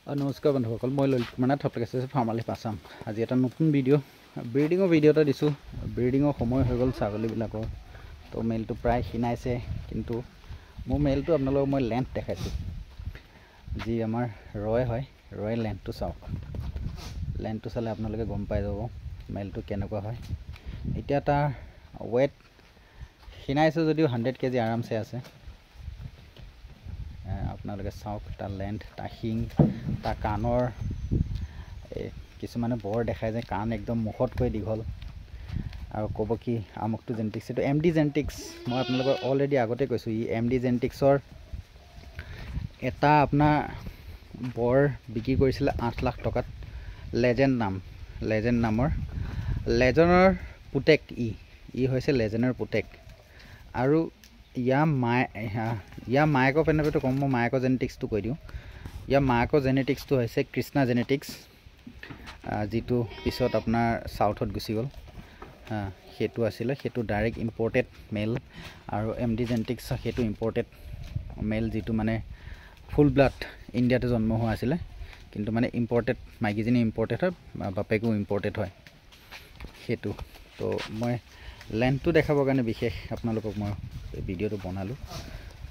নমস্কাৰ বন্ধুসকল, মই ললিত কুমাৰ নাথ ফাৰ্মাৰ লাইফ আছাম। আজি এটা নতুন ব্ৰিডিঙৰ ভিডিঅ' এটা দিছোঁ। ব্ৰিডিঙৰ সময় হৈ গ'ল ছাগলীবিলাকৰ, তো মেলটো প্ৰায় খিনাইছে, কিন্তু মোৰ মেলটো আপোনালোকক মই লেন্থ দেখাইছোঁ। যি আমাৰ ৰয় হয়, ৰয় লেন্থটো চাওক। লেন্থটো চালে আপোনালোকে গম পাই যাব মেলটো কেনেকুৱা হয়। এতিয়া তাৰ ৱেট খিনাইছে যদিও 100 kg আৰামছে আছে। আপোনালোকে চাওক তাৰ লেন্থ, তাৰ শিং, তাৰ কাণৰ কিছুমানে বৰ দেখায় যে কাণ একদম মুখতকৈ দীঘল আৰু ক'ব কি আমুকটো জেনেটিক্স। এইটো MD জেনেটিক্স। মই আপোনালোকক অলৰেডি আগতে কৈছোঁ, ই MD জেনেটিক্সৰ এটা আপোনাৰ বৰ বিক্ৰী কৰিছিলে 8 লাখ টকাত। লেজেণ্ড নামৰ লেজেণ্ডৰ পুতেক ই হৈছে লেজেণ্ডৰ পুতেক। আৰু ইয়াৰ মায়েকৰ পেনেপেটো কম, মই মায়েকৰ জেনেটিক্সটো কৈ দিওঁ। ইয়াৰ মায়েকৰ জেনেটিক্সটো হৈছে কৃষ্ণা জেনেটিক্স, যিটো পিছত আপোনাৰ চাউথত গুচি গ'ল। সেইটো আছিলে, সেইটো ডাইৰেক্ট ইম্পৰ্টেড মেল। আৰু MD জেনেটিক্স সেইটো ইম্পৰ্টেড মেল, যিটো মানে ফুল ব্লাড ইণ্ডিয়াতে জন্ম হোৱা আছিলে, কিন্তু মানে ইম্পৰ্টেড, মাইকীজনী ইম্পৰ্টেড হয়, বাপেকো ইম্পৰ্টেড হয় সেইটো। তো মই লেন্থটো দেখাবৰ কাৰণে বিশেষ আপোনালোকক মই ভিডিঅ'টো বনালোঁ।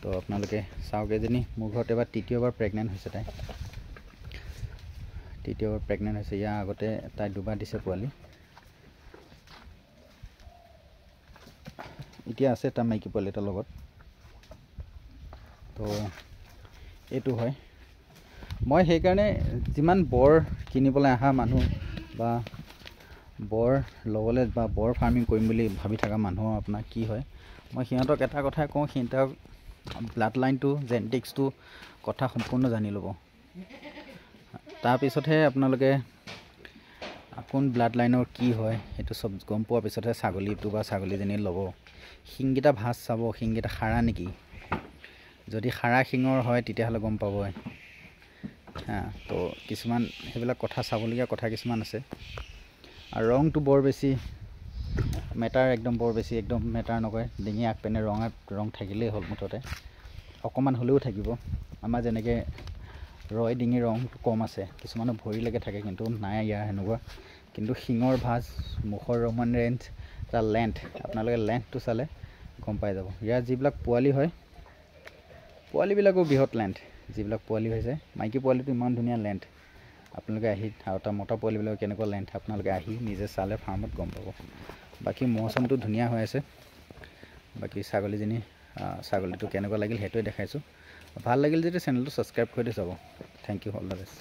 তো আপোনালোকে চাওক, এজনী মোৰ ঘৰত এবাৰ তৃতীয়বাৰ প্ৰেগনেণ্ট হৈছে। ইয়াৰ আগতে তাই 2বাৰ দিছে পোৱালি। এতিয়া আছে তাৰ মাইকী পোৱালি এটাৰ লগত। তো এইটো হয়, মই সেইকাৰণে যিমান বৰ কিনিবলৈ অহা মানুহ বা বৰ ল'বলৈ বা বৰ ফাৰ্মিং কৰিম বুলি ভাবি থকা মানুহৰ আপোনাৰ কি হয়, মই সিহঁতক এটা কথাই কওঁ, সিহঁতক ব্লাড লাইনটো, জেনেটিক্সটো কথা সম্পূৰ্ণ জানি ল'ব। তাৰপিছতহে আপোনালোকে কোন ব্লাড লাইনৰ কি হয় সেইটো চব গম পোৱাৰ পিছতহে ছাগলীটো বা ছাগলীজনী ল'ব। শিংকেইটা ভাঁজ চাব, শিংকেইটা খাৰা নেকি। যদি খাৰা শিঙৰ হয় তেতিয়াহ'লে গম পাবই। তো কিছুমান সেইবিলাক কথা চাবলগীয়া কথা কিছুমান আছে। আৰু ৰংটো বৰ বেছি মেটাৰ, একদম বৰ বেছি একদম মেটাৰ নকৰে। ডিঙি আগপিনে ৰং থাকিলেই হ'ল, মুঠতে অকণমান হ'লেও থাকিব। আমাৰ যেনেকৈ ৰয় ডিঙিৰ ৰংটো কম আছে, কিছুমানৰ ভৰিলৈকে থাকে, কিন্তু নাই ইয়াৰ সেনেকুৱা। কিন্তু শিঙৰ ভাঁজ, মুখৰ ৰমান ৰেঞ্জ, তাৰ লেন্থ, আপোনালোকে লেন্থটো চালে গম পাই যাব। ইয়াৰ যিবিলাক পোৱালি হয়, পোৱালিবিলাকো বৃহৎ লেন্থ। যিবিলাক পোৱালি হৈছে, মাইকী পোৱালিটো ইমান ধুনীয়া লেন্থ। আপোনালোকে আহি, আৰু তাৰ মতা পোৱালিবিলাক কেনেকুৱা লেন্থ, আপোনালোকে আহি নিজে চালে ফাৰ্মত গম পাব। বাকী মৌচমটো ধুনীয়া হৈ আছে। বাকী ছাগলীটো কেনেকুৱা লাগিল সেইটোৱে দেখাইছোঁ। ভাল লাগিল যদি চেনেলটো ছাবস্ক্ৰাইব কৰি থৈ যাব। Thank you, all the best.